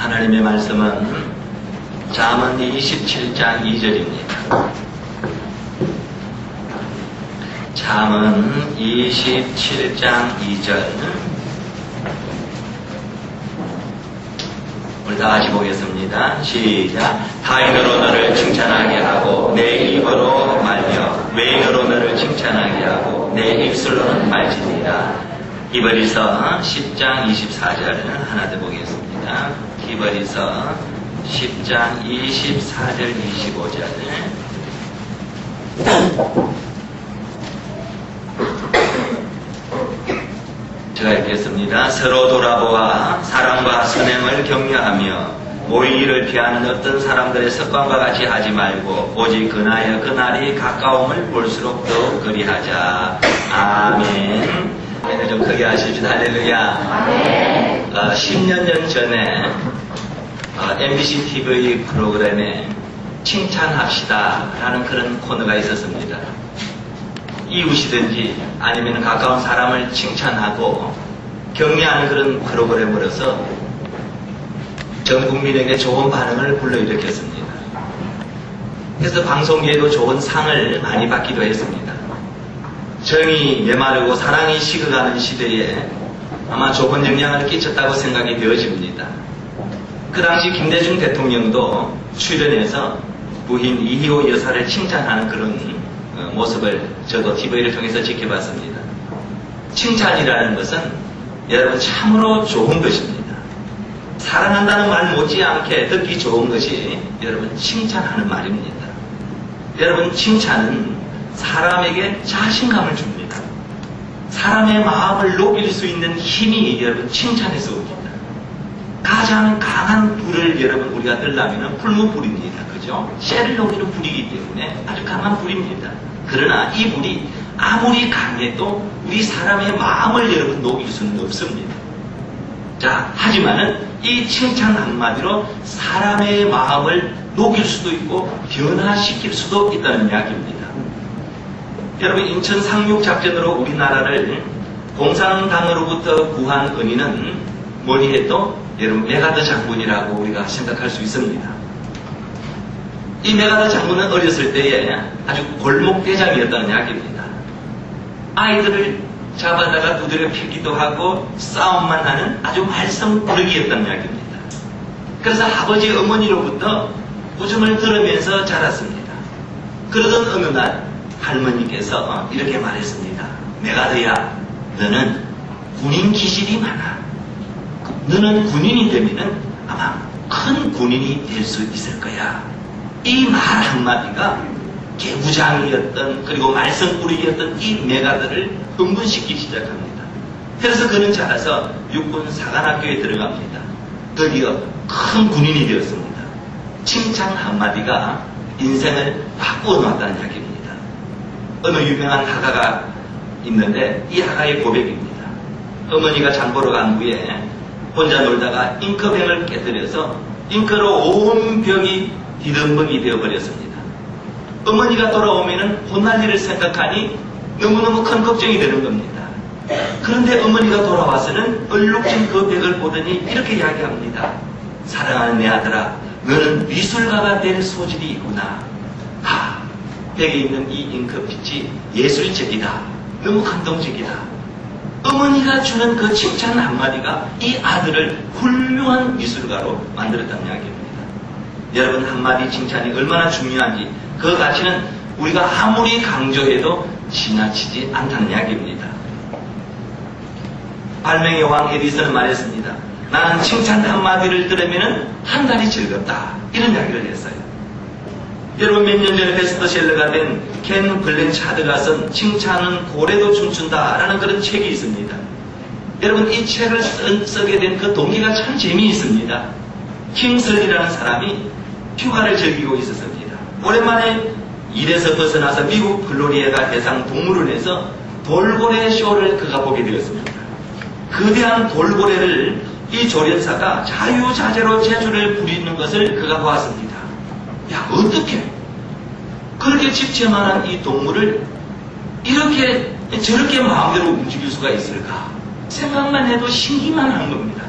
하나님의 말씀은 잠언 27장 2절입니다. 잠언 27장 2절. 우리 다 같이 보겠습니다. 시작. 타인으로 너를 칭찬하게 하고 내 입으로 말며 외인으로 너를 칭찬하게 하고 내 입술로는 말지니라. 히브리서 10장 24절 하나 더 보겠습니다. 히브리서 10장 24절 25절. 제가 읽겠습니다. 서로 돌아보아 사랑과 선행을 격려하며 모이기를 피하는 어떤 사람들의 습관과 같이 하지 말고 오직 그나여 그날이 가까움을 볼수록 더 그리하자. 아멘. 좀 크게 하십시다. 할렐루야. 10년 전에 MBC TV 프로그램에 칭찬합시다 라는 그런 코너가 있었습니다. 이웃이든지 아니면 가까운 사람을 칭찬하고 격려하는 그런 프로그램으로서 전 국민에게 좋은 반응을 불러일으켰습니다. 그래서 방송계에도 좋은 상을 많이 받기도 했습니다. 정이 메마르고 사랑이 식어가는 시대에 아마 좋은 영향을 끼쳤다고 생각이 되어집니다. 그 당시 김대중 대통령도 출연해서 부인 이희호 여사를 칭찬하는 그런 모습을 저도 TV를 통해서 지켜봤습니다. 칭찬이라는 것은 여러분 참으로 좋은 것입니다. 사랑한다는 말 못지않게 듣기 좋은 것이 여러분 칭찬하는 말입니다. 여러분 칭찬은 사람에게 자신감을 줍니다. 사람의 마음을 녹일 수 있는 힘이 여러분 칭찬에서 옵니다. 가장 강한 불을 여러분 우리가 들려면 풀무불입니다. 그죠? 쇠를 녹이는 불이기 때문에 아주 강한 불입니다. 그러나 이 불이 아무리 강해도 우리 사람의 마음을 여러분 녹일 수는 없습니다. 자, 하지만은 이 칭찬 한마디로 사람의 마음을 녹일 수도 있고 변화시킬 수도 있다는 이야기입니다. 여러분 인천 상륙작전으로 우리나라를 공산당으로부터 구한 은인은 뭐니 해도 여러분 메가더 장군이라고 우리가 생각할 수 있습니다. 이 메가더 장군은 어렸을 때에 아주 골목대장이었다는 이야기입니다. 아이들을 잡아다가 두드려 패기도 하고 싸움만 하는 아주 말썽꾸러기였다는 이야기입니다. 그래서 아버지 어머니로부터 우정을 들으면서 자랐습니다. 그러던 어느 날 할머니께서 이렇게 말했습니다. 메가더야, 너는 군인 기질이 많아. 너는 군인이 되면은 아마 큰 군인이 될 수 있을 거야. 이 말 한마디가 개구장이었던 그리고 말썽꾸러기였던 이 메가더를 흥분시키기 시작합니다. 그래서 그는 자라서 육군 사관학교에 들어갑니다. 드디어 큰 군인이 되었습니다. 칭찬 한마디가 인생을 바꾸어 놨다는 이야기입니다. 어느 유명한 화가가 있는데 이 화가의 고백입니다. 어머니가 장보러 간 후에 혼자 놀다가 잉크병을 깨뜨려서 잉크로 온 벽이 디덤벅이 되어버렸습니다. 어머니가 돌아오면 혼날 일을 생각하니 너무너무 큰 걱정이 되는 겁니다. 그런데 어머니가 돌아와서는 얼룩진 그 벽을 보더니 이렇게 이야기합니다. 사랑하는 내 아들아, 너는 미술가가 될 소질이 있구나. 벽에 있는 이 잉크빛이 예술적이다. 너무 감동적이다. 어머니가 주는 그 칭찬 한마디가 이 아들을 훌륭한 미술가로 만들었다는 이야기입니다. 여러분 한마디 칭찬이 얼마나 중요한지 그 가치는 우리가 아무리 강조해도 지나치지 않다는 이야기입니다. 발명의 왕 에디슨은 말했습니다. 나는 칭찬 한마디를 들으면 한 달이 즐겁다. 이런 이야기를 했어요. 여러분 몇 년 전에 베스트셀러가 된 켄 블랭차드가 쓴 칭찬은 고래도 춤춘다 라는 그런 책이 있습니다. 여러분 이 책을 쓰게 된 그 동기가 참 재미있습니다. 킹슬리라는 사람이 휴가를 즐기고 있었습니다. 오랜만에 일에서 벗어나서 미국 플로리에가 대상 동물을 해서 돌고래 쇼를 그가 보게 되었습니다. 거대한 돌고래를 이 조련사가 자유자재로 재주를 부리는 것을 그가 보았습니다. 야, 어떻게 그렇게 집체만한 이 동물을 이렇게 저렇게 마음대로 움직일 수가 있을까? 생각만 해도 신기만 한 겁니다.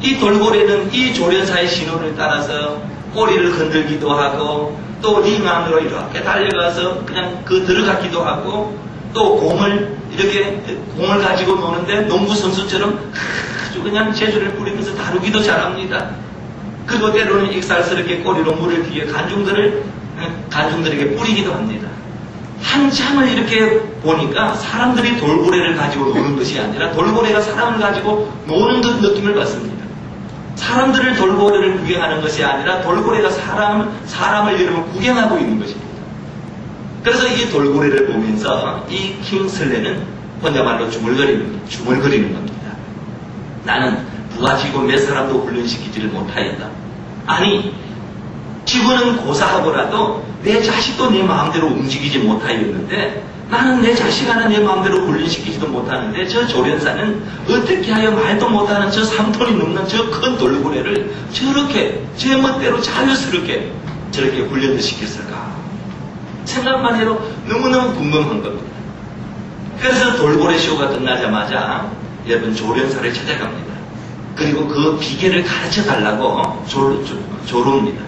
이 돌고래는 이 조련사의 신호를 따라서 꼬리를 흔들기도 하고 또 링 안으로 이렇게 달려가서 그냥 들어가기도 하고 또 공을 가지고 노는데 농구 선수처럼 아주 그냥 재주를 부리면서 다루기도 잘합니다. 그리고 때로는 익살스럽게 꼬리로 물을 뒤에 간중들에게 뿌리기도 합니다. 한참을 이렇게 보니까 사람들이 돌고래를 가지고 노는 것이 아니라 돌고래가 사람을 가지고 노는 그 느낌을 받습니다. 사람들을 돌고래를 구경하는 것이 아니라 돌고래가 사람을 여러분 구경하고 있는 것입니다. 그래서 이 돌고래를 보면서 이 킹슬레는 혼자말로 중얼거리는 겁니다. 나는 부가지고 몇 사람도 훈련시키지를 못하였다. 아니, 지구는 고사하고라도 내 자식도 내 마음대로 움직이지 못하였는데 나는 내 자식 하나 내 마음대로 훈련시키지도 못하는데 저 조련사는 어떻게 하여 말도 못하는 저 3톤이 넘는 저 큰 돌고래를 저렇게 제 멋대로 자유스럽게 저렇게 훈련을 시켰을까? 생각만 해도 너무너무 궁금한 겁니다. 그래서 돌고래 쇼가 끝나자마자 여러분 조련사를 찾아갑니다. 그리고 그 비결을 가르쳐 달라고 조릅니다.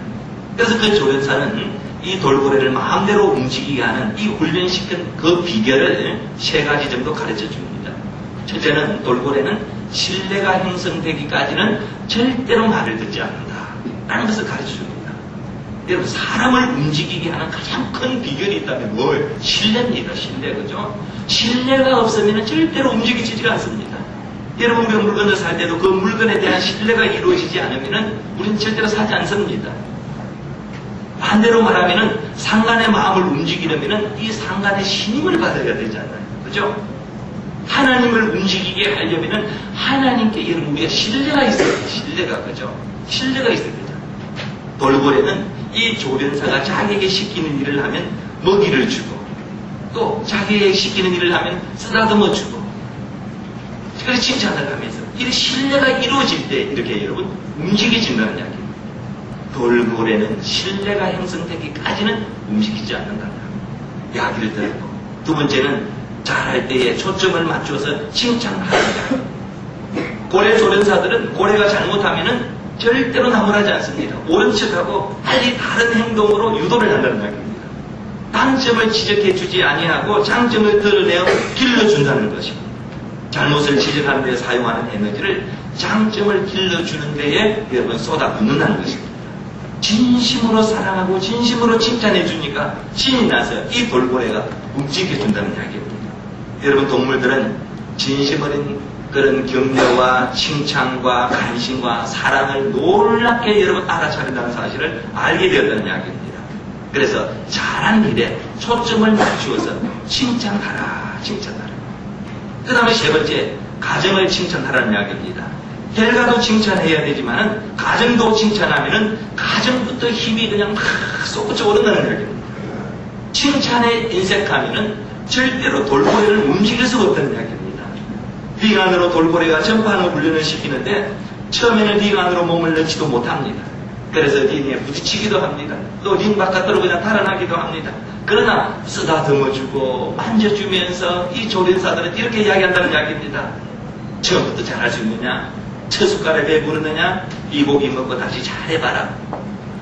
그래서 그 조련사는 이 돌고래를 마음대로 움직이게 하는 이 훈련시킨 그 비결을 3가지 정도 가르쳐 줍니다. 첫째는 돌고래는 신뢰가 형성되기까지는 절대로 말을 듣지 않는다 라는 것을 가르쳐 줍니다. 여러분, 사람을 움직이게 하는 가장 큰 비결이 있다면 뭘? 신뢰입니다. 신뢰, 그죠? 신뢰가 없으면 절대로 움직이지가 않습니다. 여러분, 우리가 물건을 살 때도 그 물건에 대한 신뢰가 이루어지지 않으면 우리는 절대로 사지 않습니다. 반대로 말하면 상간의 마음을 움직이려면 이 상간의 신임을 받아야 되잖아요. 그죠? 하나님을 움직이게 하려면 하나님께 여러분 우리가 신뢰가 있어야 돼요. 신뢰가, 그죠? 신뢰가 있어야 되죠. 돌고래는 이 조련사가 자기에게 시키는 일을 하면 먹이를 주고 또 자기에게 시키는 일을 하면 쓰다듬어 주고 그래서 칭찬을 하면서 이 신뢰가 이루어질 때 이렇게 여러분 움직여진다는 이야기입니다. 돌고래는 신뢰가 형성되기까지는 움직이지 않는다. 이야기를 듣고 두 번째는 잘할 때에 초점을 맞춰서 칭찬합니다. 고래 조련사들은 고래가 잘못하면은 절대로 나무라지 않습니다. 옳은 척하고 빨리 다른 행동으로 유도를 한다는 이야기입니다. 단점을 지적해 주지 아니하고 장점을 드러내어 길러준다는 것입니다. 잘못을 지적하는 데 사용하는 에너지를 장점을 길러주는 데에 여러분 쏟아붓는다는 것입니다. 진심으로 사랑하고 진심으로 칭찬해 주니까 신이 나서 이 돌고래가 움직여준다는 이야기입니다. 여러분, 동물들은 진심 어린 그런 격려와 칭찬과 관심과 사랑을 놀랍게 여러분 알아차린다는 사실을 알게 되었다는 이야기입니다. 그래서 잘한 일에 초점을 맞추어서 칭찬하라. 그 다음에 3번째, 가정을 칭찬하라는 이야기입니다. 결과도 칭찬해야 되지만 가정도 칭찬하면은 가정부터 힘이 그냥 막 솟구쳐 오른다는 이야기입니다. 칭찬에 인색하면은 절대로 돌고래를 움직일 수가 없다는 이야기입니다. 링 안으로 돌고래가 점프하는 훈련을 시키는데 처음에는 링 안으로 몸을 넣지도 못합니다. 그래서 링에 부딪히기도 합니다. 또 링 바깥으로 그냥 달아나기도 합니다. 그러나 쓰다듬어주고 만져주면서 이 조련사들은 이렇게 이야기한다는 이야기입니다. 처음부터 잘할 수 있느냐? 첫 숟갈에 배부르느냐? 이 고기 먹고 다시 잘해봐라.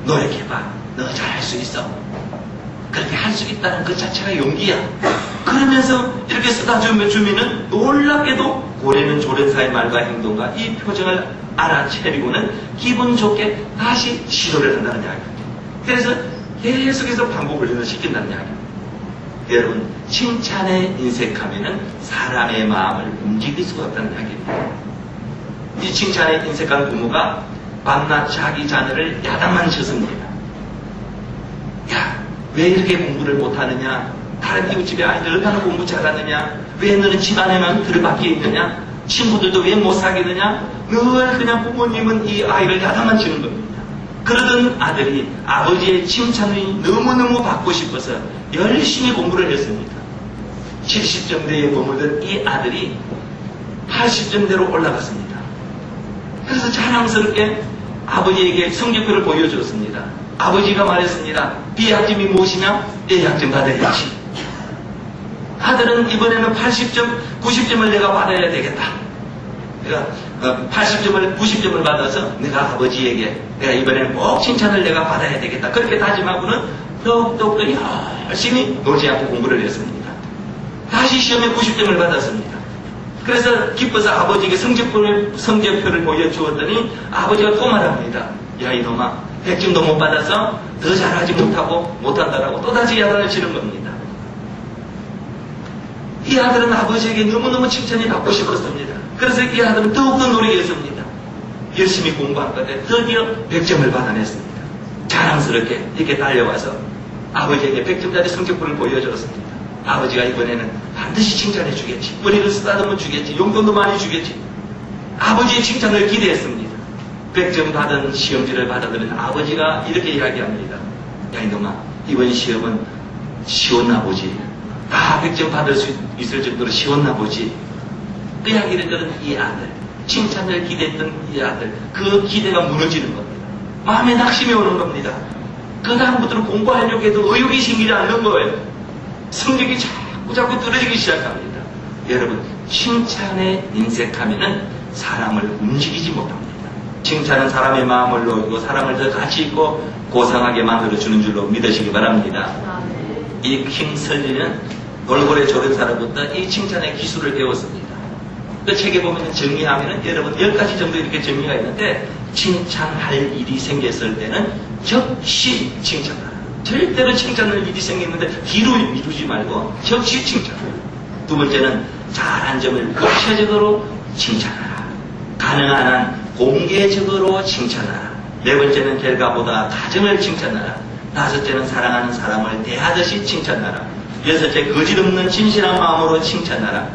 노력해봐. 너 잘할 수 있어. 그렇게 할 수 있다는 그 자체가 용기야. 그러면서 이렇게 쓰다주면은 놀랍게도 고래는 조련사의 말과 행동과 이 표정을 알아채리고는 기분 좋게 다시 시도를 한다는 이야기입니다. 그래서 계속해서 반복 훈련을 시킨다는 이야기입니다. 여러분, 칭찬에 인색하면은 사람의 마음을 움직일 수가 없다는 이야기입니다. 이 칭찬에 인색한 부모가 밤낮 자기 자녀를 야단만 쳤습니다. 야, 왜 이렇게 공부를 못하느냐? 다른 이웃집의 아이들 얼마나 공부 잘하느냐? 왜 너는 집안에만 들어박혀 있느냐? 친구들도 왜 못 사귀느냐? 늘 그냥 부모님은 이 아이를 야단만 치는 겁니다. 그러던 아들이 아버지의 칭찬을 너무너무 받고 싶어서 열심히 공부를 했습니다. 70점대에 머물던 이 아들이 80점대로 올라갔습니다. 그래서 자랑스럽게 아버지에게 성적표를 보여주었습니다. 아버지가 말했습니다. B학점이 무엇이냐? A학점 받아야지. 아들은 이번에는 80점, 90점을 내가 받아야 되겠다. 그러니까 80점을 90점을 받아서 내가 아버지에게 내가 이번에는 꼭 칭찬을 내가 받아야 되겠다 그렇게 다짐하고는 더욱더 열심히 놀지 않고 공부를 했습니다. 다시 시험에 90점을 받았습니다. 그래서 기뻐서 아버지에게 성적표를 보여주었더니 아버지가 또 말합니다. 야 이놈아 100점도 못 받아서 더 잘하지 못한다라고 또다시 야단을 치는 겁니다. 이 아들은 아버지에게 너무너무 칭찬이 받고 싶었습니다. 그래서 이 아들은 더욱더 노력했습니다. 열심히 공부한 끝에 드디어 100점을 받아냈습니다. 자랑스럽게 이렇게 달려와서 아버지에게 100점짜리 성적표를 보여줬습니다. 아버지가 이번에는 반드시 칭찬해 주겠지. 머리를 쓰다듬어 주겠지. 용돈도 많이 주겠지. 아버지의 칭찬을 기대했습니다. 100점 받은 시험지를 받아들인 아버지가 이렇게 이야기합니다. 야 이놈아 이번 시험은 쉬웠나 보지. 다 100점 받을 수 있을 정도로 쉬웠나 보지. 그 이야기를 들은 이 아들, 칭찬을 기대했던 이 아들, 그 기대가 무너지는 겁니다. 마음에 낙심이 오는 겁니다. 그 다음부터는 공부하려고 해도 의욕이 생기지 않는 거예요. 성적이 자꾸 떨어지기 시작합니다. 여러분, 칭찬에 인색하면은 사람을 움직이지 못합니다. 칭찬은 사람의 마음을 녹이고 사람을 더 가치 있고 고상하게 만들어주는 줄로 믿으시기 바랍니다. 이 킹 설리는 돌고래 조련사로부터 이 칭찬의 기술을 배웠습니다. 그 책에 보면 정리하면은 여러분 10가지 정도 이렇게 정리가 있는데 칭찬할 일이 생겼을 때는 즉시 칭찬하라. 절대로 칭찬할 일이 생겼는데 뒤로 미루지 말고 즉시 칭찬하라. 두 번째는 잘한 점을 구체적으로 칭찬하라. 가능한 한 공개적으로 칭찬하라. 네 번째는 결과보다 과정을 칭찬하라. 다섯째는 사랑하는 사람을 대하듯이 칭찬하라. 여섯째 거짓없는 진실한 마음으로 칭찬하라.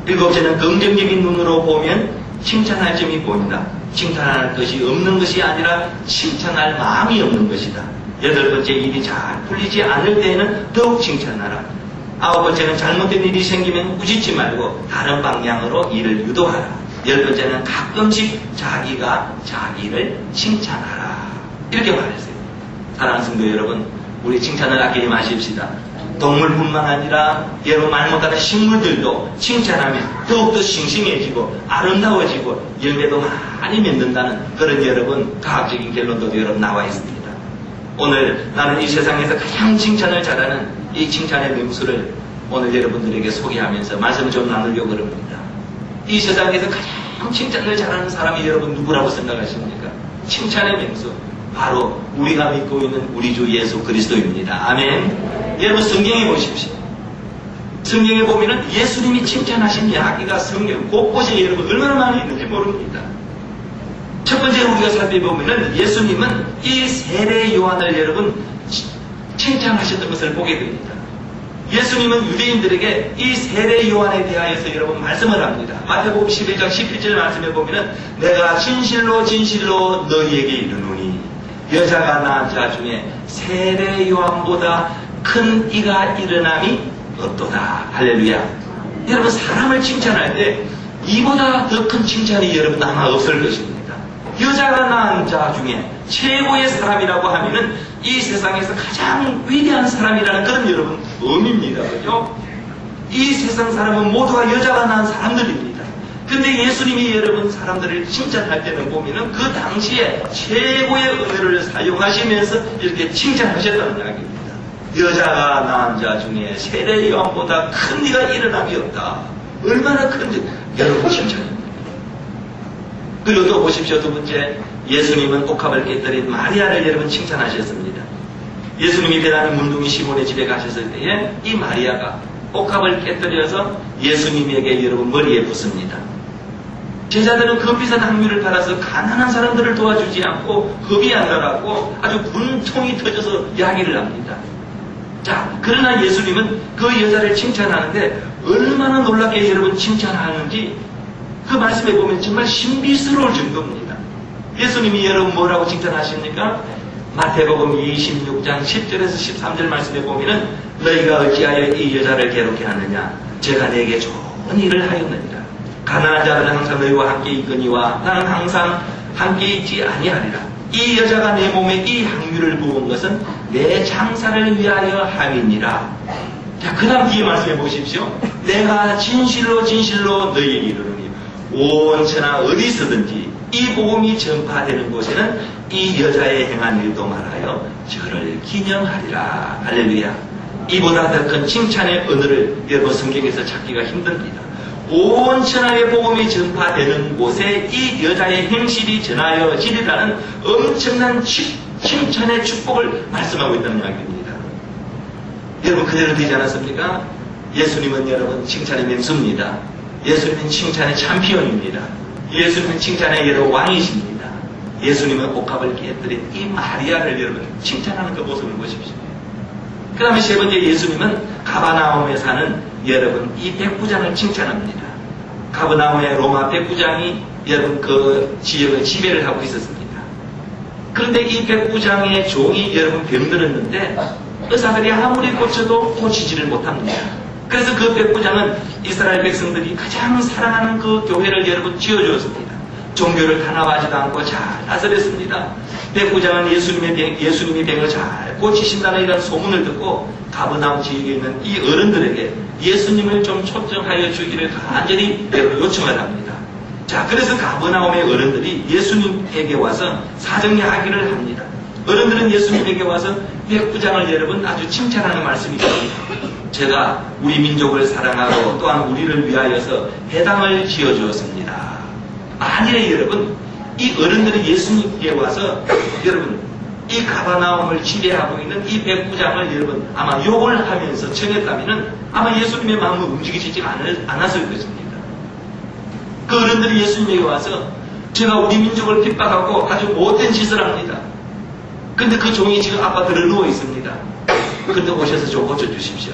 일곱째는 긍정적인 눈으로 보면 칭찬할 점이 보인다. 칭찬할 것이 없는 것이 아니라 칭찬할 마음이 없는 것이다. 여덟 번째 일이 잘 풀리지 않을 때에는 더욱 칭찬하라. 아홉 번째는 잘못된 일이 생기면 꾸짖지 말고 다른 방향으로 일을 유도하라. 열 번째는 가끔씩 자기가 자기를 칭찬하라. 이렇게 말했어요. 사랑하는 성도 여러분, 우리 칭찬을 아끼지 마십시다. 동물뿐만 아니라 여러분 말 못하는 식물들도 칭찬하면 더욱더 싱싱해지고 아름다워지고 열매도 많이 맺는다는 그런 여러분 과학적인 결론도 여러분 나와 있습니다. 오늘 나는 이 세상에서 가장 칭찬을 잘하는 이 칭찬의 명수를 오늘 여러분들에게 소개하면서 말씀을 좀 나누려고 합니다. 이 세상에서 가장 칭찬을 잘하는 사람이 여러분 누구라고 생각하십니까? 칭찬의 명수 바로 우리가 믿고 있는 우리 주 예수 그리스도입니다. 아멘. 여러분 성경에 보십시오. 성경에 보면은 예수님이 칭찬하신 이야기가 성경 곳곳에 여러분 얼마나 많이 있는지 모릅니다. 첫 번째 우리가 살펴보면은 예수님은 이 세례 요한을 여러분 칭찬하셨던 것을 보게 됩니다. 예수님은 유대인들에게 이 세례 요한에 대하여서 여러분 말씀을 합니다. 마태복음 11장 11절 말씀에 보면은 내가 진실로 진실로 너희에게 이르노니 여자가 낳은 자 중에 세례 요한보다 큰 이가 일어남이 없도다. 할렐루야. 여러분 사람을 칭찬할 때 이보다 더 큰 칭찬이 여러분 아마 없을 것입니다. 여자가 낳은 자 중에 최고의 사람이라고 하면은 이 세상에서 가장 위대한 사람이라는 그런 여러분 의미입니다. 그죠? 이 세상 사람은 모두가 여자가 낳은 사람들입니다. 근데 예수님이 여러분 사람들을 칭찬할 때는 보면은 그 당시에 최고의 은혜를 사용하시면서 이렇게 칭찬하셨다는 이야기입니다. 여자가 낳은 자 중에 세례 요한보다 큰 이가 일어남이 없다. 얼마나 큰지 여러분 칭찬입니다. 그리고 또 보십시오. 두 번째 예수님은 옥합을 깨뜨린 마리아를 여러분 칭찬하셨습니다. 예수님이 배단위 문둥이 시몬의 집에 가셨을 때에 이 마리아가 옥합을 깨뜨려서 예수님에게 여러분 머리에 붓습니다. 제자들은 그 비싼 항유를 팔아서 가난한 사람들을 도와주지 않고 급이 안 가라고 아주 분통이 터져서 이야기를 합니다. 자, 그러나 예수님은 그 여자를 칭찬하는데 얼마나 놀랍게 여러분 칭찬하는지 그 말씀에 보면 정말 신비스러울 정도입니다. 예수님이 여러분 뭐라고 칭찬하십니까? 마태복음 26장 10절에서 13절 말씀에 보면은 너희가 어찌하여 이 여자를 괴롭게 하느냐? 제가 내게 좋은 일을 하였느니라. 가난한 자들은 항상 너희와 함께 있거니와 나는 항상 함께 있지 아니하리라. 이 여자가 내 몸에 이 향유를 부은 것은 내 장사를 위하여 함이니라. 자, 그 다음 뒤에 말씀해 보십시오. 내가 진실로 진실로 너희에게 이르노니 온 천하 어디서든지 이 복음이 전파되는 곳에는 이 여자의 행한 일도 말하여 저를 기념하리라. 할렐루야. 이보다 더 큰 칭찬의 언어를 여러분 성경에서 찾기가 힘듭니다. 온 천하의 복음이 전파되는 곳에 이 여자의 행실이 전하여지리라는 엄청난 칭찬의 축복을 말씀하고 있다는 이야기입니다. 여러분 그대로 되지 않았습니까? 예수님은 여러분 칭찬의 명수입니다. 예수님은 칭찬의 챔피언입니다. 예수님은 칭찬의 여러분 왕이십니다. 예수님은 옥합을 깨뜨린 이 마리아를 여러분 칭찬하는 그 모습을 보십시오. 그 다음에 세 번째, 예수님은 가버나움에 사는 여러분 이 백부장을 칭찬합니다. 가버나움의 로마 백부장이 여러분 그 지역을 지배를 하고 있었습니다. 그런데 이 백부장의 종이 여러분 병들었는데 의사들이 아무리 고쳐도 고치지를 못합니다. 그래서 그 백부장은 이스라엘 백성들이 가장 사랑하는 그 교회를 여러분 지어주었습니다. 종교를 탄압하지도 않고 잘 다스렸습니다. 백부장은 예수님이 병을 잘 고치신다는 이런 소문을 듣고 가버나움 지역에 있는 이 어른들에게 예수님을 좀 초청하여 주기를 간절히 요청을 합니다. 자, 그래서 가버나움의 어른들이 예수님에게 와서 사정 이야기를 합니다. 어른들은 예수님에게 와서 백부장을 여러분 아주 칭찬하는 말씀이죠. 제가 우리 민족을 사랑하고 또한 우리를 위하여서 회당을 지어주었습니다. 만일에 여러분 이 어른들이 예수님께 와서 여러분 이 가버나움을 지배하고 있는 이 백부장을 여러분 아마 욕을 하면서 청했다면 아마 예수님의 마음을 움직이시지 않았을 것입니다. 그 어른들이 예수님에게 와서 제가 우리 민족을 핍박하고 아주 못된 짓을 합니다. 근데 그 종이 지금 아파트에 누워 있습니다. 그런데 오셔서 좀 고쳐주십시오.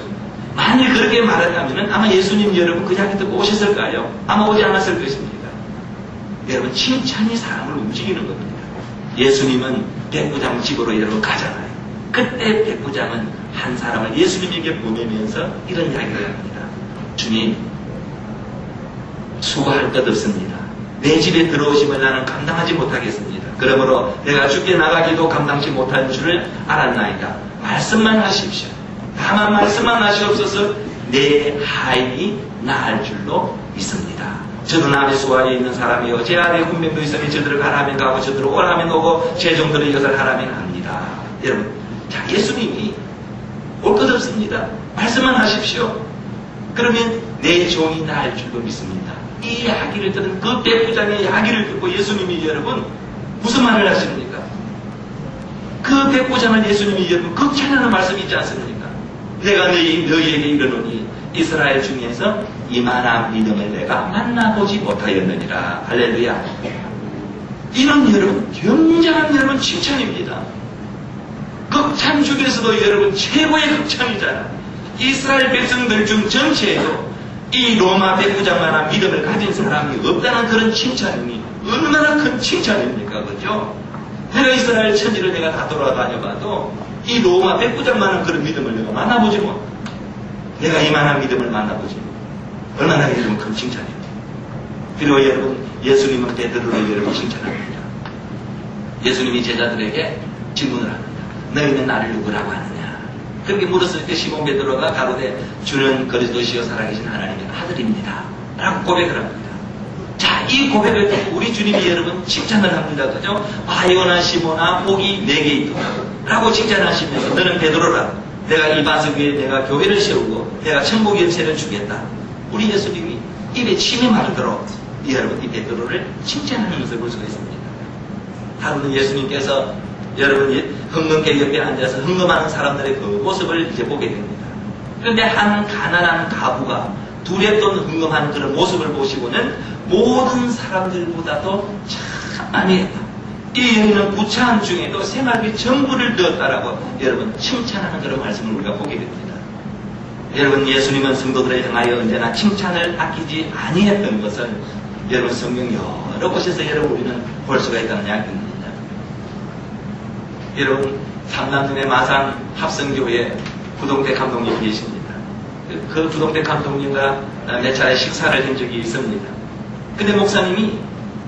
만일 그렇게 말했다면 아마 예수님 여러분 그 이야기 듣고 오셨을까요? 아마 오지 않았을 것입니다. 여러분 칭찬이 사람을 움직이는 겁니다. 예수님은 백부장 집으로 여러분 가잖아요. 그때 백부장은 한 사람을 예수님에게 보내면서 이런 이야기를 합니다. 주님, 수고할 것 없습니다. 내 집에 들어오시면 나는 감당하지 못하겠습니다. 그러므로 내가 죽게 나가기도 감당치 못할 줄을 알았나이다. 말씀만 하십시오. 다만 말씀만 하시옵소서. 내 하인이 나을 줄로 믿습니다. 저도 남의 수하에 있는 사람이요 제 아래 군병도 있으니 저들을 가라면 가고 저들을 오라면 오고 제 종들을 이것을 하라면 합니다. 여러분, 자, 예수님이 올 것 없습니다. 말씀만 하십시오. 그러면 내 종이 나을 줄로 믿습니다. 이 이야기를 들은 그 백부장의 이야기를 듣고 예수님이 여러분 무슨 말을 하십니까? 그 백부장을 예수님이 여러분 극찬하는 말씀이 있지 않습니까? 내가 너희에게 이르노니 이스라엘 중에서 이만한 믿음을 내가 만나보지 못하였느니라. 할렐루야. 이는 여러분 굉장한 여러분 칭찬입니다. 극찬 중에서도 여러분 최고의 극찬이잖아. 이스라엘 백성들 중 전체에도 이 로마 백부장만한 믿음을 가진 사람이 없다는 그런 칭찬이니 얼마나 큰 칭찬입니까? 그죠? 내가 이스라엘 천지를 내가 다 돌아다녀봐도 이 로마 백부장만한 그런 믿음을 내가 만나보지 못. 내가 이만한 믿음을 만나보지. 얼마나 여러분 큰 칭찬입니다. 그리고 여러분 예수님은 베드로를 여러분 칭찬합니다. 예수님이 제자들에게 질문을 합니다. 너희는 나를 누구라고 하느냐? 그렇게 물었을 때 시몬 베드로가 가로되 주는 그리스도시요 살아계신 하나님의 아들입니다. 라고 고백을 합니다. 자, 이 고백을 듣고 우리 주님이 여러분 칭찬을 합니다. 그죠? 바요나 시몬아 복이 내게 있도다. 라고 칭찬하시면서 너는 베드로라. 내가 이 반석 위에 내가 교회를 세우고 내가 천국 열쇠를 주겠다. 우리 예수님이 입에 침이 마르도록 여러분 이 베드로를 칭찬하는 것을 볼 수가 있습니다. 하루는 예수님께서 여러분 흥금계 옆에 앉아서 흥금하는 사람들의 그 모습을 이제 보게 됩니다. 그런데 한 가난한 가부가 두렵던 흥금하는 그런 모습을 보시고는 모든 사람들보다도 참 안해했다. 이 여인은 부차한 중에도 생활비 전부를 넣었다라고 여러분 칭찬하는 그런 말씀을 우리가 보게 됩니다. 여러분 예수님은 성도들을 향하여 언제나 칭찬을 아끼지 아니했던 것을 여러분 성경 여러 곳에서 여러분 우리는 볼 수가 있다는 이야기입니다. 여러분 삼남동의 마산 합성교회 구동대 감독님 계십니다. 그 구동대 감독님과 몇 차례 식사를 한 적이 있습니다. 근데 목사님이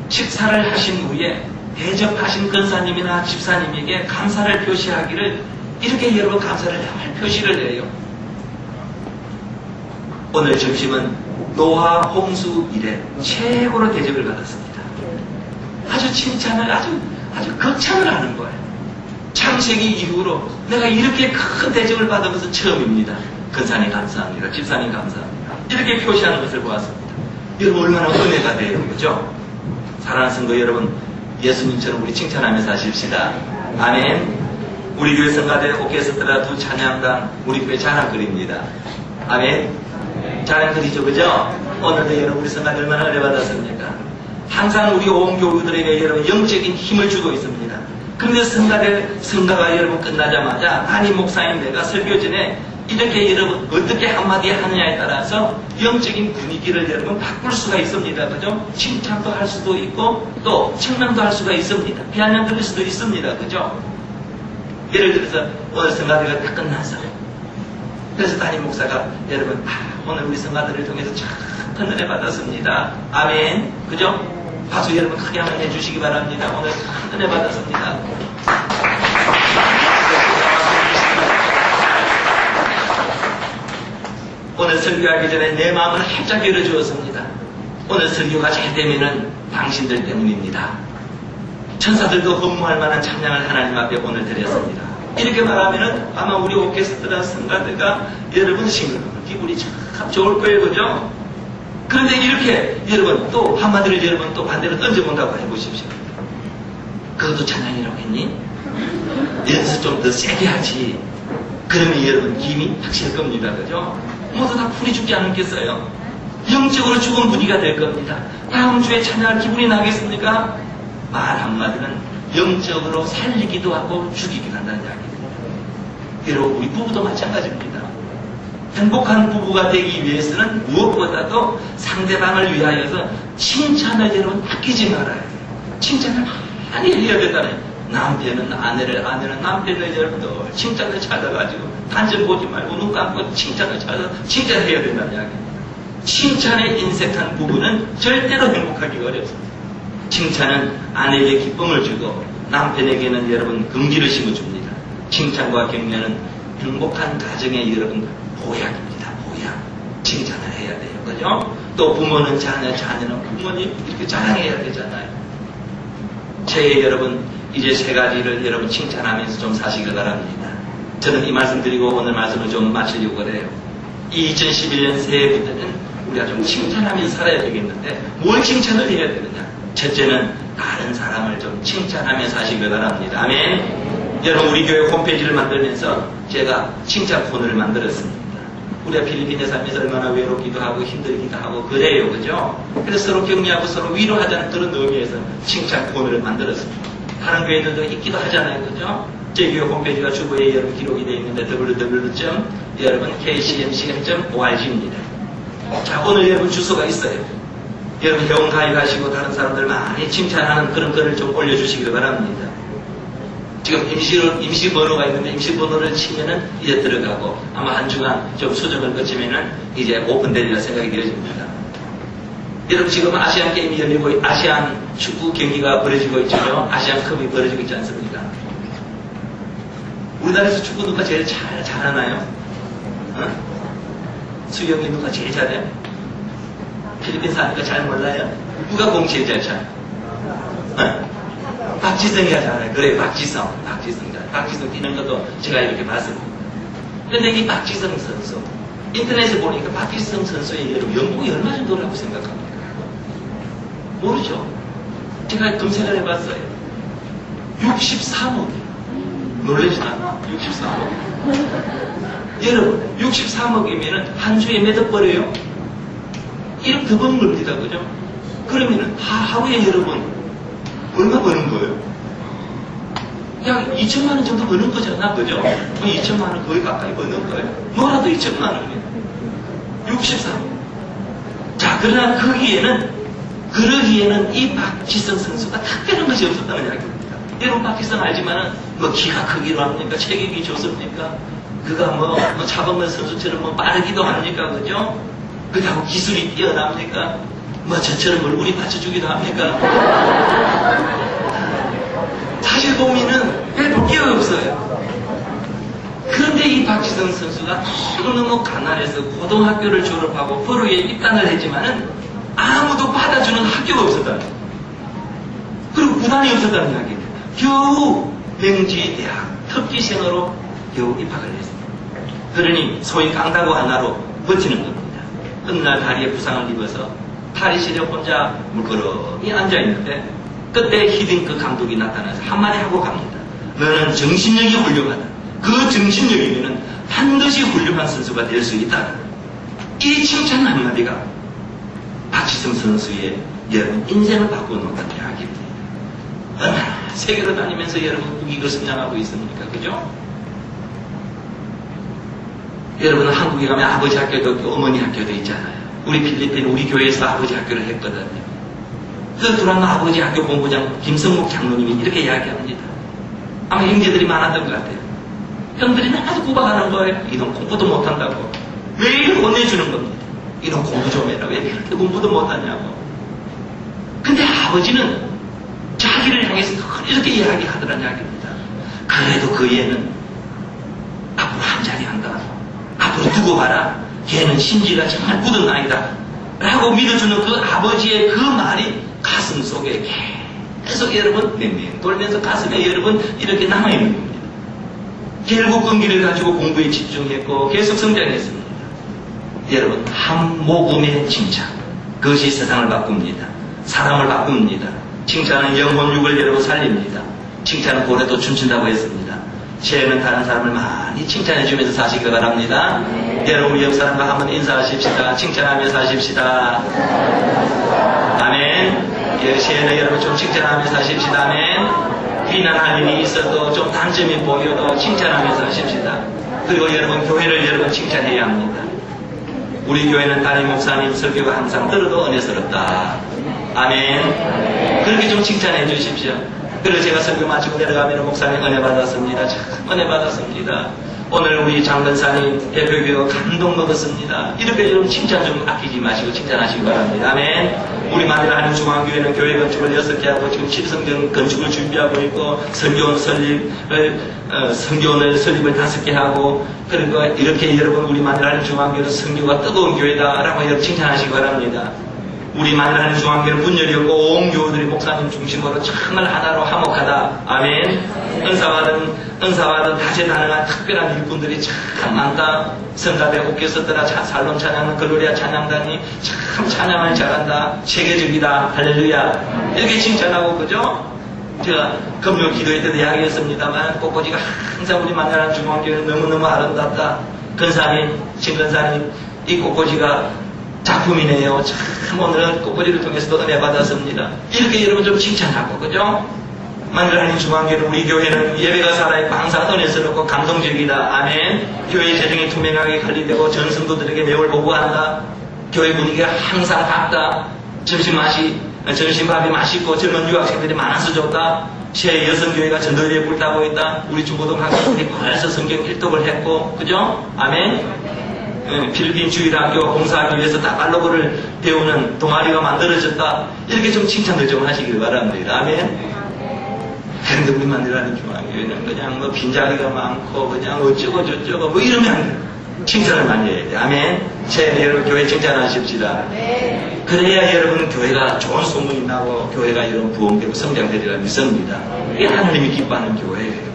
식사를 하신 후에 대접하신 권사님이나 집사님에게 감사를 표시하기를 이렇게 여러분 감사를 할 표시를 해요. 오늘 점심은 노화 홍수 이래 최고로 대접을 받았습니다. 아주 칭찬을 아주 극찬을 하는 거예요. 창세기 이후로 내가 이렇게 큰 대접을 받으면서 처음입니다. 근사님 감사합니다. 집사님 감사합니다. 이렇게 표시하는 것을 보았습니다. 여러분 얼마나 은혜가 돼요. 그죠? 사랑하는 성도 여러분, 예수님처럼 우리 칭찬하면서 하십시다. 아멘. 우리 교회 성가대 오케스트라 두 찬양단 우리 교회 자랑거리입니다. 아멘. 자랑거리죠. 그죠? 오늘도 여러분 우리 성가대 얼마나 은혜 받았습니까? 항상 우리 온 교우들에게 여러분 영적인 힘을 주고 있습니다. 그런데 성가가 여러분 끝나자마자 한임 목사님 내가 설교 전에 이렇게 여러분 어떻게 한마디 하느냐에 따라서 영적인 분위기를 여러분 바꿀 수가 있습니다. 그죠? 칭찬도 할 수도 있고 또 청명도 할 수가 있습니다. 비아냥 들을 수도 있습니다. 그죠? 예를 들어서 오늘 성가대가 다 끝났어요. 그래서 담임 목사가 여러분 오늘 우리 성가대를 통해서 큰 은혜 받았습니다. 아멘. 그죠? 박수 여러분 크게 한번 해주시기 바랍니다. 오늘 큰 은혜 받았습니다. 오늘 설교하기 전에 내 마음을 활짝 열어주었습니다. 오늘 설교가 잘 되면은 당신들 때문입니다. 천사들도 허무할 만한 찬양을 하나님 앞에 오늘 드렸습니다. 이렇게 말하면은 아마 우리 오케스트라 성가대가 여러분 싱글벙글 기분이 참 좋을 거예요. 그죠? 그런데 이렇게 여러분 또 한마디를 여러분 또 반대로 던져본다고 해보십시오. 그것도 찬양이라고 했니? 연습 좀 더 세게 하지. 그러면 여러분 기임이 확실할 겁니다. 그죠? 모두 다 풀이 죽지 않겠어요? 영적으로 죽은 분위기가 될 겁니다. 다음 주에 찬양할 기분이 나겠습니까? 말 한마디는 영적으로 살리기도 하고 죽이기도 한다는 이야기입니다. 여러분 우리 부부도 마찬가지입니다. 행복한 부부가 되기 위해서는 무엇보다도 상대방을 위하여서 칭찬을 여러분 아끼지 말아야 돼요. 칭찬을 많이 해야 된다네. 남편은 아내는 남편을 여러분 늘 칭찬을 찾아가지고 단점 보지 말고 눈 감고 칭찬을 찾아서 칭찬해야 된다는 이야기입니다. 칭찬에 인색한 부부는 절대로 행복하기가 어렵습니다. 칭찬은 아내에게 기쁨을 주고 남편에게는 여러분 긍지를 심어줍니다. 칭찬과 격려는 행복한 가정의 여러분 보약입니다. 보약. 칭찬을 해야 돼요. 그죠? 또 부모는 자녀는 부모님 이렇게 자랑해야 되잖아요. 새해 여러분 이제 세 가지를 여러분 칭찬하면서 좀 사시길 바랍니다. 저는 이 말씀 드리고 오늘 말씀을 좀 마치려고 해요. 이 2011년 새해부터는 우리가 좀 칭찬하면서 살아야 되겠는데 뭘 칭찬을 해야 되느냐? 첫째는 다른 사람을 좀 칭찬하면서 하시길 바랍니다. 아멘. 여러분 우리 교회 홈페이지를 만들면서 제가 칭찬 코너를 만들었습니다. 우리가 필리핀에 살면서 얼마나 외롭기도 하고 힘들기도 하고 그래요. 그죠? 그래서 서로 격려하고 서로 위로하자는 그런 의미에서 칭찬 코너를 만들었습니다. 다른 교회들도 있기도 하잖아요. 그죠? 제 교회 홈페이지가 주보에 여러분 기록이 되어 있는데 www.kcmcm.org입니다. 자, 오늘 여러분 주소가 있어요. 여러분 회원 가입하시고 다른 사람들 많이 칭찬하는 그런 글을 좀 올려주시기 바랍니다. 지금 임시 번호가 있는데 임시 번호를 치면은 이제 들어가고 아마 한 주간 좀 수정을 거치면은 이제 오픈되리라 생각이 되어집니다. 여러분 지금 아시안 게임이 열리고 아시안 축구 경기가 벌어지고 있죠. 아시안컵이 벌어지고 있지 않습니까? 우리나라에서 축구 누가 제일 잘하나요? 수영이 누가 제일 잘해요? 필리핀 사니까 잘 몰라요? 누가 공 제일 잘 차요? 박지성이가 잘해요. 그래, 박지성 잘. 박지성 뛰는 것도 제가 이렇게 봤습니다. 그런데 이 박지성 선수, 인터넷에 보니까 박지성 선수의 여러분 연봉이 얼마 정도라고 생각합니까? 모르죠? 제가 검색을 해봤어요. 63억. 놀라지도 않아. 63억. 여러분, 63억이면은 한 주에 몇 억 벌어요? 1억 더 버는 겁니다. 그죠? 그러면은 하루에 여러분 얼마 버는 거예요? 약 2천만 원 정도 버는 거잖아. 그죠? 2천만 원 거의 가까이 버는 거예요. 뭐라도 2천만 원이면 63억. 자, 그러나 그러기에는 이 박지성 선수가 특별한 것이 없었다는 이야기입니다. 여러분 박지성 알지만은 뭐 키가 크기로 합니까? 체격이 좋습니까? 그가 뭐 차범근 선수처럼 빠르기도 합니까? 그죠? 그렇다고 기술이 뛰어납니까? 뭐 저처럼 얼굴이 받쳐주기도 합니까? 사실 보면은 별 볼 게 없어요. 그런데 이 박지성 선수가 너무너무 가난해서 고등학교를 졸업하고 포로에 입단을 했지만은 아무도 받아주는 학교가 없었다는 거예요. 그리고 구단이 없었다는 이야기입니다. 겨우 명지대학 특기생으로 겨우 입학을 했습니다. 그러니 소위 깡다구 하나로 버티는 겁니다. 어느 날 다리에 부상을 입어서 탈의실에 혼자 물끄러미 앉아있는데 그때 히딩크 감독이 나타나서 한마디 하고 갑니다. 너는 정신력이 훌륭하다. 그 정신력이면 반드시 훌륭한 선수가 될 수 있다. 이 칭찬 한마디가 박지성 선수의 여러분 인생을 바꿔놓는다는 이야기입니다. 얼마나 세계로 다니면서 여러분 국익을 성장하고 있습니까? 그죠? 여러분은 한국에 가면 아버지 학교도 있고 어머니 학교도 있잖아요. 우리 필리핀 우리 교회에서 아버지 학교를 했거든요. 그 두란 아버지 학교 본부장 김성목 장로님이 이렇게 이야기합니다. 아마 형제들이 많았던 것 같아요. 형들이 나가서 구박하는 거예요. 이놈 공부도 못한다고. 매일 혼내주는 겁니다. 이놈 공부 좀 해라. 왜 그렇게 공부도 못하냐고. 근데 아버지는 자기를 향해서 이렇게 이야기하더란 이야기입니다. 그래도 그 애는 앞으로 한 자리 한다. 앞으로 두고 봐라. 걔는 심지가 정말 굳은 아이다. 라고 믿어주는 그 아버지의 그 말이 가슴 속에 계속 여러분 맹맹 돌면서 가슴에 여러분 이렇게 남아있는 겁니다. 결국 끈기를 가지고 공부에 집중했고 계속 성장했습니다. 여러분 한 모금의 칭찬 그것이 세상을 바꿉니다. 사람을 바꿉니다. 칭찬은 영혼 육을 여러분 살립니다. 칭찬은 고래도 춤춘다고 했습니다. 새해는 다른 사람을 많이 칭찬해주면서 사시기 바랍니다. 여러분 우리 옆 사람과 한번 인사하십시다. 칭찬하며 사십시다. 아멘. 새해는 여러분 좀 칭찬하며 사십시다. 아멘. 비난할 일이 있어도 좀 단점이 보여도 칭찬하며 사십시다. 그리고 여러분 교회를 여러분 칭찬해야 합니다. 우리 교회는 담임 목사님 설교가 항상 들어도 은혜스럽다. 아멘. 그렇게 좀 칭찬해 주십시오. 그리고 제가 설교 마치고 내려가면 목사님 은혜 받았습니다. 참 은혜 받았습니다. 오늘 우리 장근사님 대표교회 감동 먹었습니다. 이렇게 좀 칭찬 좀 아끼지 마시고 칭찬하시기 바랍니다. 아멘. 우리 만일 하는 중앙교회는 교회 건축을 6개 하고 지금 7성전 건축을 준비하고 있고 성교원 설립을 5개 하고 그러니까 이렇게 여러분 우리 만일 하는 중앙교회는 성교가 뜨거운 교회다라고 여러분 칭찬하시기 바랍니다. 우리 만나는 중앙교회는 분열이 없고 온 교우들이 목사님 중심으로 정말 하나로 화목하다. 아멘. 은사받은 다재다능한 특별한 일꾼들이 참 많다. 성가대 옥교 썼더라. 살롬 찬양, 글로리아 찬양단이 참 찬양을 잘한다. 세계적이다. 할렐루야. 이렇게 칭찬하고 그죠? 제가 금요 기도회 때도 이야기했습니다만 꽃꽂이가 항상 우리 만나는 중앙교회는 너무너무 아름답다. 근사님, 진근사님 이 꽃꽂이가 작품이네요. 참 오늘 꽃꽂이를 통해서도 은혜 받았습니다. 이렇게 여러분 좀 칭찬하고 그죠? 만들어하는 중앙교회는 우리 교회는 예배가 살아있고 항상 은혜스럽고 감동적이다. 아멘. 교회 재정이 투명하게 관리되고 전 성도들에게 매월 보고한다. 교회 분위기가 항상 밝다. 점심밥이 맛있고 젊은 유학생들이 많아서 좋다. 새 여성교회가 전도회에 불타고 있다. 우리 중고등학생들이 벌써 성경 일독을 했고 그죠? 아멘. 필리핀 주일학교 공사하기 위해서 다발로그를 배우는 동아리가 만들어졌다. 이렇게 좀 칭찬을 좀 하시길 바랍니다. 아멘. 그런데 우리 만들어가는 중앙교회는 그냥 뭐 빈자리가 많고 그냥 어쩌고 저쩌고 뭐 이러면 칭찬을 많이 해야 돼. 아멘. 제 여러분 교회 칭찬하십시다. 그래야 여러분 교회가 좋은 소문이 나고 교회가 이런 부흥되고 성장되리라 믿습니다. 이게 하나님이 기뻐하는 교회예요.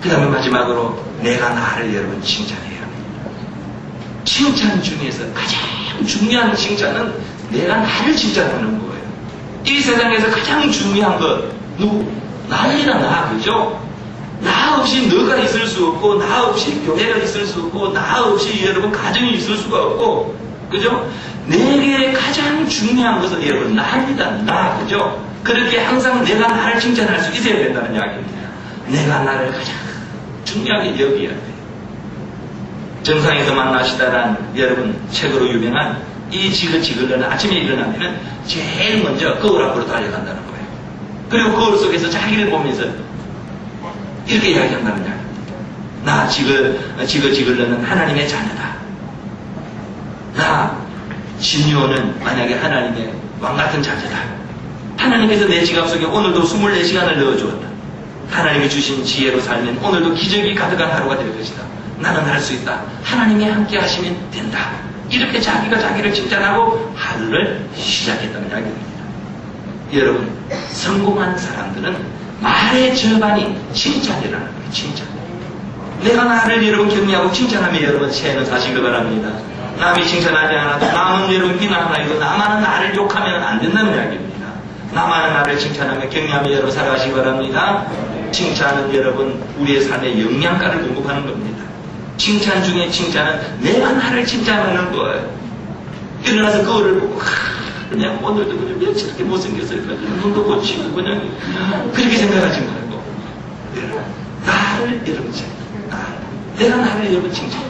그 다음에 마지막으로 내가 나를 여러분 칭찬해요. 칭찬 중에서 가장 중요한 칭찬은 내가 나를 칭찬하는 거예요. 이 세상에서 가장 중요한 것 누구? 나이라 나. 그죠? 나 없이 너가 있을 수 없고 나 없이 교회가 있을 수 없고 나 없이 여러분 가정이 있을 수가 없고 그죠? 내게 가장 중요한 것은 여러분 나입니다. 나. 그죠? 그렇게 항상 내가 나를 칭찬할 수 있어야 된다는 이야기입니다. 내가 나를 가장 중요하게 여겨야 돼요. 정상에서 만나시다란 여러분 책으로 유명한 이 지글지글러는 아침에 일어나면 제일 먼저 거울 앞으로 달려간다는 거예요. 그리고 거울 속에서 자기를 보면서 이렇게 이야기한다는 거예요. 나 지글지글러는 하나님의 자녀다. 나 진요는 만약에 하나님의 왕같은 자녀다. 하나님께서 내 지갑 속에 오늘도 24시간을 넣어주었다. 하나님이 주신 지혜로 살면 오늘도 기적이 가득한 하루가 될 것이다. 나는 할 수 있다. 하나님이 함께 하시면 된다. 이렇게 자기가 자기를 칭찬하고 하루를 시작했다는 이야기입니다. 여러분, 성공한 사람들은 말의 절반이 칭찬이라는 거예요. 칭찬. 내가 나를 여러분 격려하고 칭찬하면 여러분 새해는 사시길 바랍니다. 남이 칭찬하지 않아도 남은 여러분 비난하고 나만은 나를 욕하면 안 된다는 이야기입니다. 나만은 나를 칭찬하며 격려하며 여러분 살아가시기 바랍니다. 칭찬은 여러분 우리의 삶에 영양가를 공급하는 겁니다. 칭찬 중에 칭찬은 내가 나를 칭찬하는 거예요. 일어나서 거울을 보고 그냥 오늘도 그냥 왜 저렇게 못생겼을까? 눈도 고치고 그냥 그렇게 생각하지 말고 나를 여러분 내가 나를 여러분 칭찬해.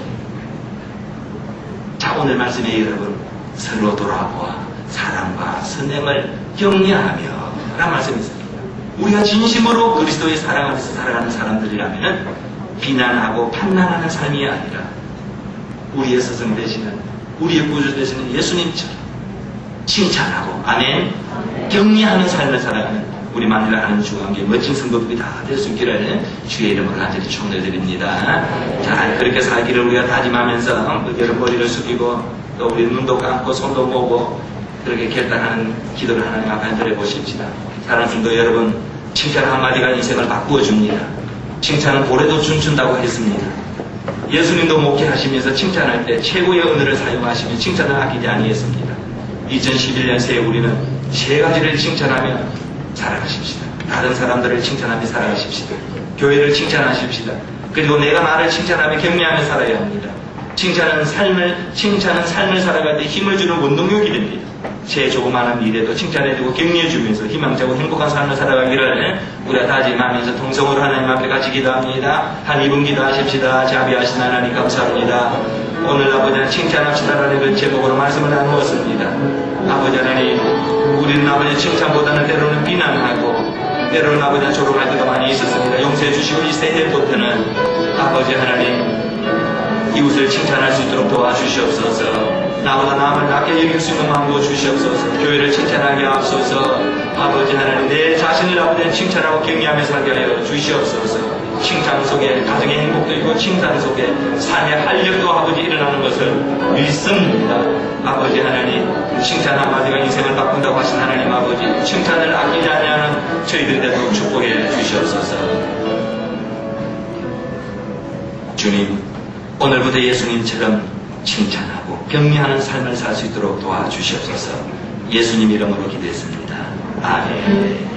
자, 오늘 말씀에 여러분 서로 돌아보아 사랑과 선행을 격려하며 라는 말씀이 있습니다. 우리가 진심으로 그리스도의 사랑 안에서 살아가는 사람들이라면 비난하고 판단하는 삶이 아니라 우리의 스승 되시는 우리의 구주 되시는 예수님처럼 칭찬하고 아멘 격려하는 삶을 살아가는 우리 만일 아는 주관계 멋진 성도들이 다 될 수 있기를 주의 이름으로 간절히 축원드립니다. 자, 그렇게 살기를 우리가 다짐하면서 여러분 머리를 숙이고 또 우리 눈도 감고 손도 모으고 그렇게 결단하는 기도를 하나님 앞에 간절히 보십시다. 사랑하는 성도 여러분, 칭찬 한마디가 인생을 바꾸어 줍니다. 칭찬은 고래도 춤춘다고 했습니다. 예수님도 목회하시면서 칭찬할 때 최고의 언어를 사용하시며 칭찬을 아끼지 아니했습니다. 2011년 새해 우리는 세 가지를 칭찬하며 살아가십시다. 다른 사람들을 칭찬하며 살아가십시다. 교회를 칭찬하십시다. 그리고 내가 나를 칭찬하며 격려하며 살아야 합니다. 칭찬은 삶을 살아갈 때 힘을 주는 원동력이 됩니다. 제 조그마한 일에도 칭찬해주고 격려해주면서 희망차고 행복한 삶을 살아가기를 우리가 다짐하면서 통성으로 하나님 앞에 같이 기도합니다. 한 2분 기도하십시다. 자비하신 하나님 감사합니다. 오늘 아버지 하나님 칭찬합시다라는 그 제목으로 말씀을 나누었습니다. 아버지 하나님, 우리는 아버지 칭찬보다는 때로는 비난하고 때로는 아버지 조롱할 때가 많이 있었습니다. 용서해 주시고 이 세대부터는 아버지 하나님 이웃을 칭찬할 수 있도록 도와주시옵소서. 나보다 남을 낮게 여길 수 있는 마음도 주시옵소서. 교회를 칭찬하게 하옵소서. 아버지 하나님 내 자신을 아버지 칭찬하고 격려하며 살게 하여 주시옵소서. 칭찬 속에 가정의 행복도 있고 칭찬 속에 삶의 활력도 아버지 일어나는 것을 믿습니다. 아버지 하나님 칭찬 한마디가 인생을 바꾼다고 하신 하나님 아버지 칭찬을 아끼지 아니하는 저희들에게도 축복해 주시옵소서. 주님, 오늘부터 예수님처럼 칭찬하고 격려하는 삶을 살 수 있도록 도와주시옵소서. 예수님 이름으로 기도했습니다. 아멘.